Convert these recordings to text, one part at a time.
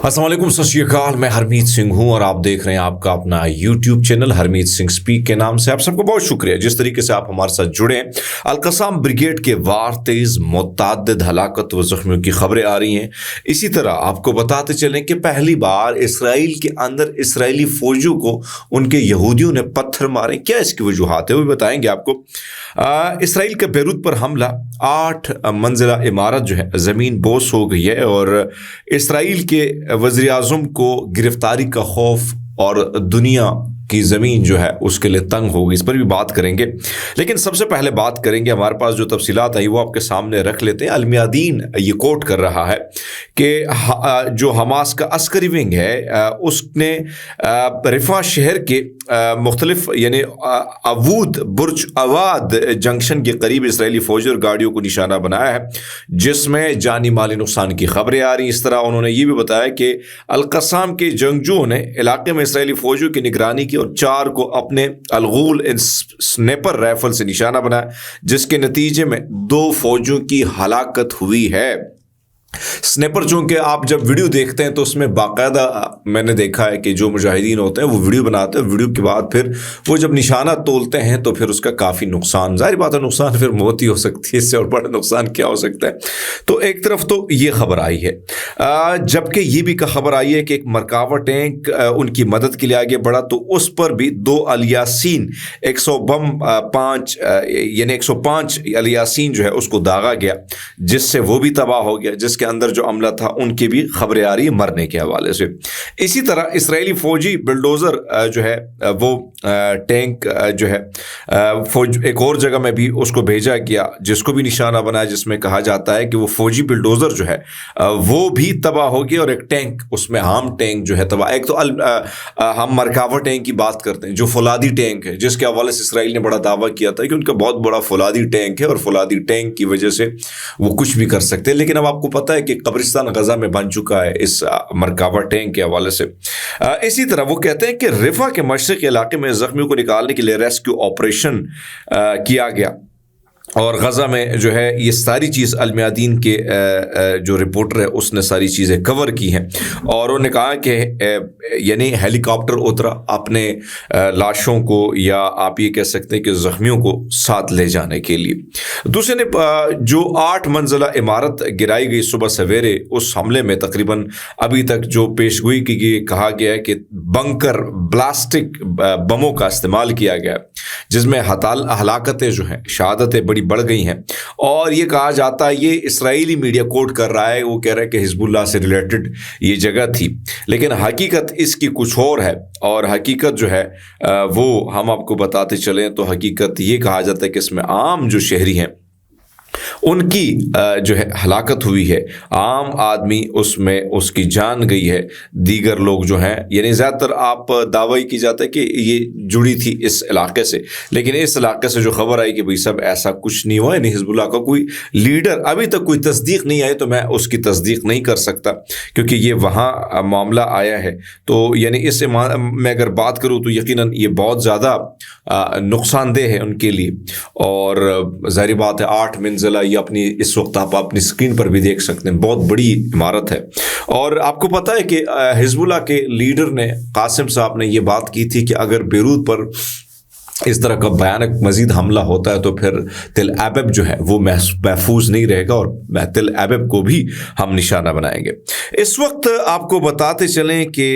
अस्सलाम वालेकुम, सत श्री अकाल। मैं हरमीत सिंह हूं और आप देख रहे हैं आपका अपना YouTube channel Harmeet Singh speak के नाम से। आप सबको बहुत शुक्रिया जिस तरीके से आप हमारे साथ जुड़े हैं। अलकसाम ब्रिगेड के वार तेज मुतअद्दिद हलाकत व जख्मियों की खबरें आ रही हैं। इसी तरह आपको बताते चलें कि पहली बार इसराइल के अंदर इसराइली फौजियों को उनके यहूदियों ने पत्थर मारे। क्या इसकी वजूहात है वो भी बताएंगे आपको। इसराइल के बेरूत पर हमला, 8 मंजिला इमारत जो है ज़मीन बोस हो गई है और इसराइल के वज़ीर आज़म को गिरफ्तारी का खौफ और दुनिया की ज़मीन जो है उसके लिए तंग होगी। इस पर भी बात करेंगे, लेकिन सबसे पहले बात करेंगे, हमारे पास जो तफसीलात आई वो आपके सामने रख लेते हैं। अलमियादीन ये कोट कर रहा है कि जो हमास का अस्करी विंग है उसने रिफा शहर के मुख्तलिफ यानी अवूद बुर्ज अवाद जंक्शन के करीब इसराइली फौजी और गाड़ियों को निशाना बनाया है, जिसमें जानी माली नुकसान की खबरें आ रही। इस तरह उन्होंने ये भी बताया कि अलकसाम के जंगजुओं ने इलाके में इसराइली फौजियों की निगरानी की और 4 को अपने अलगूल स्नैपर राइफल से निशाना बनाया, जिसके नतीजे में 2 फौजियों की हलाकत हुई है। स्नैपर चूंकि आप जब वीडियो देखते हैं तो उसमें बाकायदा मैंने देखा है कि जो मुजाहिदीन होते हैं वो वीडियो बनाते हैं, वीडियो के बाद फिर वो जब निशाना तोलते हैं तो फिर उसका काफ़ी नुकसान, जाहिर बात है नुकसान फिर मौत ही हो सकती है, इससे और बड़ा नुकसान क्या हो सकता है। तो एक तरफ तो ये खबर आई है, जबकि ये भी खबर आई है कि एक मरकावा टैंक उनकी मदद के लिए आगे बढ़ा, तो उस पर भी 2 अलियासीन 105 यानी 105 अलियासीन जो है उसको दागा गया, जिससे वो भी तबाह हो गया, जिसके अंदर जो अमला था उनकी भी खबरें आ रही है मरने के हवाले से। इसी तरह इसराइली फौजी बिल्डोजर जो है वो टैंक जो है फौज एक और जगह में भी उसको भेजा गया, जिसको भी निशाना बनाया, जिसमें कहा जाता है कि वो फौजी बिल्डोजर जो है वो भी तबाह हो गया और एक टैंक उसमें आम टैंक जो है तबाह। एक तो हम मरकावा टैंक की बात करते हैं जो फौलादी टैंक है, जिसके हवाले से इसराइल ने बड़ा दावा किया था कि उनका बहुत बड़ा फौलादी टैंक है और फौलादी टैंक की वजह से वो कुछ भी कर सकते हैं। लेकिन अब आपको पता है कि कब्रिस्तान गजा में बन चुका है इस मरकावा टैंक के हवाले से। इसी तरह वो कहते हैं कि रिफा के मशरिकी इलाके में जख्मियों को निकालने के लिए रेस्क्यू ऑपरेशन किया गया और गजा में जो है ये सारी चीज़ अलमियादीन के जो रिपोर्टर है उसने सारी चीज़ें कवर की हैं और उन्होंने कहा कि यानी हेलीकॉप्टर उतरा अपने लाशों को या आप ये कह सकते हैं कि जख्मियों को साथ ले जाने के लिए। दूसरे ने जो 8 मंजिला इमारत गिराई गई सुबह सवेरे, उस हमले में तकरीबन अभी तक जो पेशगोई की गई, कहा गया है कि बंकर ब्लास्टिक बमों का इस्तेमाल किया गया, जिसमें हलाकतें जो हैं शहादतें बड़ी बढ़ गई हैं। और ये कहा जाता है, ये इसराइली मीडिया कोट कर रहा है, वो कह रहा है कि हिजबुल्लाह से रिलेटेड ये जगह थी, लेकिन हकीकत इसकी कुछ और है। और हकीकत जो है वो हम आपको बताते चलें तो हकीकत ये कहा जाता है कि इसमें आम जो शहरी हैं उनकी जो है हलाकत हुई है, आम आदमी उसमें उसकी जान गई है, दीगर लोग जो हैं यानी ज़्यादातर आप दावा की जाता है कि ये जुड़ी थी इस इलाके से, लेकिन इस इलाके से जो खबर आई कि भाई सब ऐसा कुछ नहीं हुआ है, नहीं हिजबुल्लाह का कोई लीडर अभी तक कोई तस्दीक नहीं आई, तो मैं उसकी तस्दीक नहीं कर सकता क्योंकि ये वहाँ मामला आया है। तो यानी इस मैं अगर बात करूँ तो यकीनन ये बहुत ज़्यादा नुकसानदेह है उनके लिए। और ज़ाहिर बात है 8 मंजिला ये अपनी इस वक्त आप अपनी स्क्रीन पर भी देख सकते हैं, बहुत बड़ी इमारत है। और आपको पता है कि हिजबुल्लाह के लीडर ने कासिम साहब ने ये बात की थी कि अगर बेरूत पर इस तरह का भयानक मजीद हमला होता है तो फिर तिल अबब जो है वो महफूज नहीं रहेगा और तिल अबब को भी हम निशाना बनाएंगे। इस वक्त आपको बताते चलें कि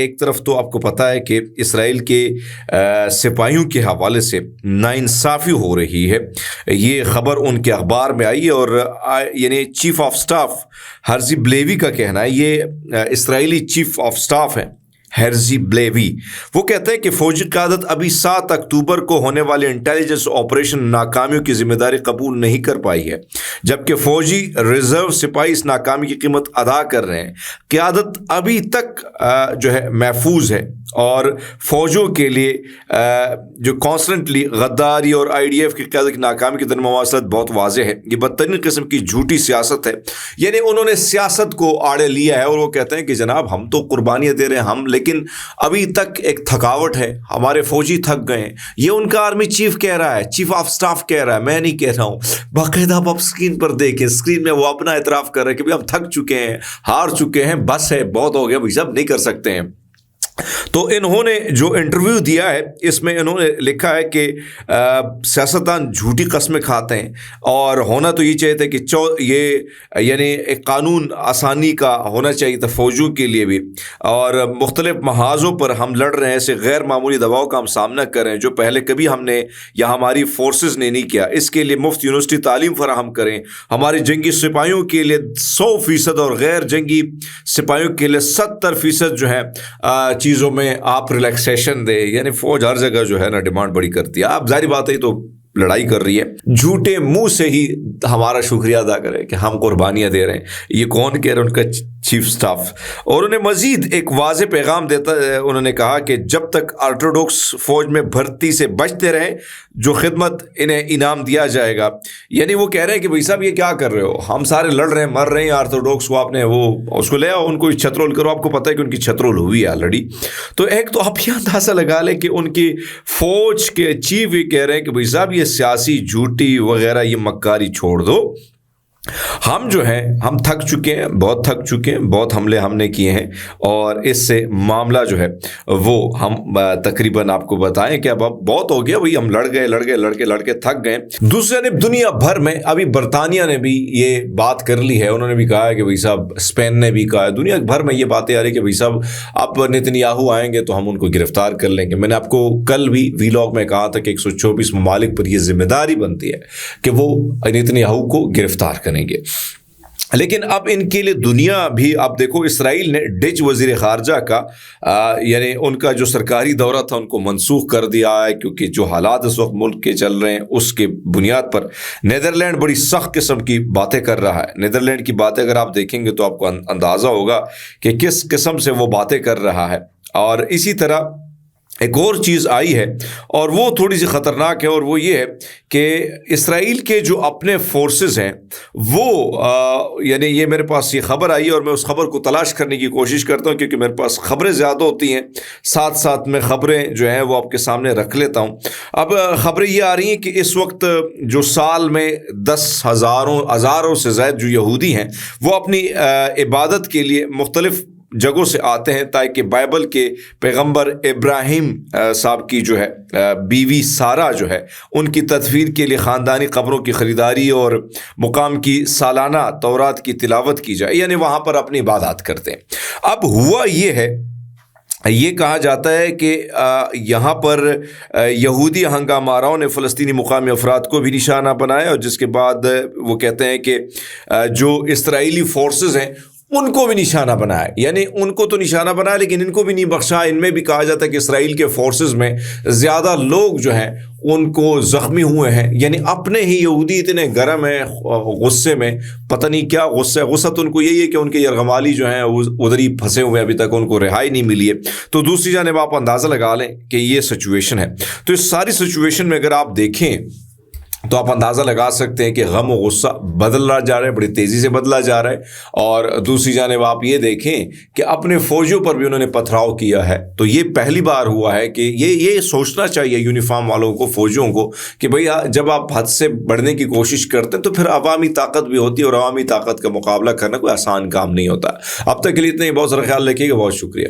एक तरफ तो आपको पता है कि इसराइल के सिपाहियों के हवाले से नाइंसाफ़ी हो रही है, ये ख़बर उनके अखबार में आई और यानी चीफ ऑफ स्टाफ हर्जी ब्लेवी का कहना है, ये इसराइली चीफ ऑफ स्टाफ है हेर्जी ब्लेवी, वो कहते हैं कि फौजी क़यादत अभी 7 अक्टूबर को होने वाले इंटेलिजेंस ऑपरेशन नाकामियों की जिम्मेदारी कबूल नहीं कर पाई है, जबकि फौजी रिजर्व सिपाही इस नाकामी की कीमत अदा कर रहे हैं। क़यादत अभी तक जो है महफूज है اور فوجوں کے لیے جو کانسٹنٹلی غداری اور IDF کی قیادت کی ناکامی کی طرف مواصلت بہت واضح ہے. یہ بدترین قسم کی جھوٹی سیاست ہے. یعنی انہوں نے سیاست کو آڑے لیا ہے اور وہ کہتے ہیں کہ جناب ہم تو قربانیاں دے رہے ہیں لیکن ابھی تک ایک تھکاوٹ ہے, ہمارے فوجی تھک گئے ہیں. یہ ان کا آرمی چیف کہہ رہا ہے, چیف آف سٹاف کہہ رہا ہے, میں نہیں کہہ رہا ہوں. باقاعدہ آپ اسکرین پر دیکھیں, اسکرین میں وہ اپنا اعتراف کر رہے ہیں کہ ہم تھک چکے ہیں, ہار چکے ہیں, بس ہے, بہت ہو گیا بھائی صاحب, نہیں کر سکتے ہیں. تو انہوں نے جو انٹرویو دیا ہے اس میں انہوں نے لکھا ہے کہ سیاستدان جھوٹی قسمیں کھاتے ہیں اور ہونا تو یہ چاہیے تھا کہ یہ یعنی ایک قانون آسانی کا ہونا چاہیے تھا فوجوں کے لیے بھی, اور مختلف محاذوں پر ہم لڑ رہے ہیں, ایسے غیر معمولی دباؤ کا ہم سامنا کر رہے ہیں جو پہلے کبھی ہم نے یا ہماری فورسز نے نہیں کیا. اس کے لیے مفت یونیورسٹی تعلیم فراہم کریں, ہمارے جنگی سپاہیوں کے لیے 100% اور غیر جنگی سپاہیوں کے لیے 70% جو ہے چیزوں میں آپ ریلیکسیشن دے. یعنی فوج ہر جگہ جو ہے نا ڈیمانڈ بڑی کرتی ہے. آپ ظاہری بات ہے تو لڑائی کر رہی ہے, جھوٹے منہ سے ہی ہمارا شکریہ ادا کرے کہ ہم قربانیاں دے رہے ہیں. یہ کون کہہ رہے ہیں؟ ان کا چیف سٹاف. اور انہیں مزید ایک واضح پیغام دیتا ہے, انہوں نے کہا کہ جب تک آرتھوڈوکس فوج میں بھرتی سے بچتے رہیں جو خدمت انہیں انعام دیا جائے گا. یعنی وہ کہہ رہے ہیں کہ بھائی صاحب یہ کیا کر رہے ہو, ہم سارے لڑ رہے ہیں, مر رہے ہیں, آرتھوڈوکس کو آپ نے وہ اس کو لے آؤ, ان کو چھت رول کرو. آپ کو پتہ ہے کہ ان کی چھت رول ہوئی ہے آلریڈی. تو ایک تو آپ یہ اندازہ لگا لیں کہ ان کی فوج کے چیف یہ کہہ رہے ہیں کہ بھائی صاحب یہ سیاسی جھوٹی وغیرہ یہ مکاری چھوڑ دو, ہم جو ہیں ہم تھک چکے ہیں, بہت تھک چکے ہیں, بہت حملے ہم نے کیے ہیں اور اس سے معاملہ جو ہے وہ ہم تقریباً آپ کو بتائیں کہ اب بہت ہو گیا بھائی, ہم لڑ کے تھک گئے. دوسری جانب دنیا بھر میں ابھی برطانیہ نے بھی یہ بات کر لی ہے, انہوں نے بھی کہا ہے کہ بھائی صاحب, اسپین نے بھی کہا ہے, دنیا بھر میں یہ باتیں آ رہی کہ بھائی صاحب اب نتنیاہو آئیں گے تو ہم ان کو گرفتار کر لیں گے. میں نے آپ کو کل بھی ویلاگ میں کہا تھا کہ 124 ممالک پر یہ ذمہ داری بنتی ہے کہ وہ نتنیاہو کو گرفتار کریں گے. لیکن اب ان کے لیے دنیا بھی, آپ دیکھو اسرائیل نے ڈچ وزیر خارجہ کا یعنی ان کا جو سرکاری دورہ تھا ان کو منسوخ کر دیا ہے کیونکہ جو حالات اس وقت ملک کے چل رہے ہیں اس کے بنیاد پر. نیدرلینڈ بڑی سخت قسم کی باتیں کر رہا ہے. نیدرلینڈ کی باتیں اگر آپ دیکھیں گے تو آپ کو اندازہ ہوگا کہ کس قسم سے وہ باتیں کر رہا ہے. اور اسی طرح ایک اور چیز آئی ہے اور وہ تھوڑی سی خطرناک ہے, اور وہ یہ ہے کہ اسرائیل کے جو اپنے فورسز ہیں وہ یعنی یہ میرے پاس یہ خبر آئی ہے اور میں اس خبر کو تلاش کرنے کی کوشش کرتا ہوں کیونکہ میرے پاس خبریں زیادہ ہوتی ہیں, ساتھ ساتھ میں خبریں جو ہیں وہ آپ کے سامنے رکھ لیتا ہوں. اب خبریں یہ آ رہی ہیں کہ اس وقت جو سال میں 10,000 سے زائد جو یہودی ہیں وہ اپنی عبادت کے لیے مختلف جگہوں سے آتے ہیں تاکہ بائبل کے پیغمبر ابراہیم صاحب کی جو ہے بیوی سارہ جو ہے ان کی تدفین کے لیے خاندانی قبروں کی خریداری اور مقام کی سالانہ تورات کی تلاوت کی جائے. یعنی وہاں پر اپنی عبادات کرتے ہیں. اب ہوا یہ ہے, یہ کہا جاتا ہے کہ یہاں پر یہودی ہنگامہ آراؤں نے فلسطینی مقامی افراد کو بھی نشانہ بنایا اور جس کے بعد وہ کہتے ہیں کہ جو اسرائیلی فورسز ہیں ان کو بھی نشانہ بنایا. یعنی ان کو تو نشانہ بنایا لیکن ان کو بھی نہیں بخشا. ان میں بھی کہا جاتا ہے کہ اسرائیل کے فورسز میں زیادہ لوگ جو ہیں ان کو زخمی ہوئے ہیں. یعنی اپنے ہی یہودی اتنے گرم ہیں غصے میں, پتہ نہیں کیا غصہ تو ان کو یہی ہے کہ ان کے یرغمالی جو ہیں ادھر ہی پھنسے ہوئے ابھی تک ان کو رہائی نہیں ملی ہے. تو دوسری جانب آپ اندازہ لگا لیں کہ یہ سچویشن ہے. تو اس ساری سچویشن میں اگر آپ دیکھیں تو آپ اندازہ لگا سکتے ہیں کہ غم و غصہ بدلا جا رہا ہے, بڑی تیزی سے بدلا جا رہا ہے. اور دوسری جانب آپ یہ دیکھیں کہ اپنے فوجیوں پر بھی انہوں نے پتھراؤ کیا ہے. تو یہ پہلی بار ہوا ہے کہ یہ سوچنا چاہیے یونیفارم والوں کو, فوجیوں کو, کہ بھئی جب آپ حد سے بڑھنے کی کوشش کرتے ہیں تو پھر عوامی طاقت بھی ہوتی ہے اور عوامی طاقت کا مقابلہ کرنا کوئی آسان کام نہیں ہوتا. اب تک کے لیے اتنا ہی. بہت سارا خیال رکھیے گا. بہت شکریہ.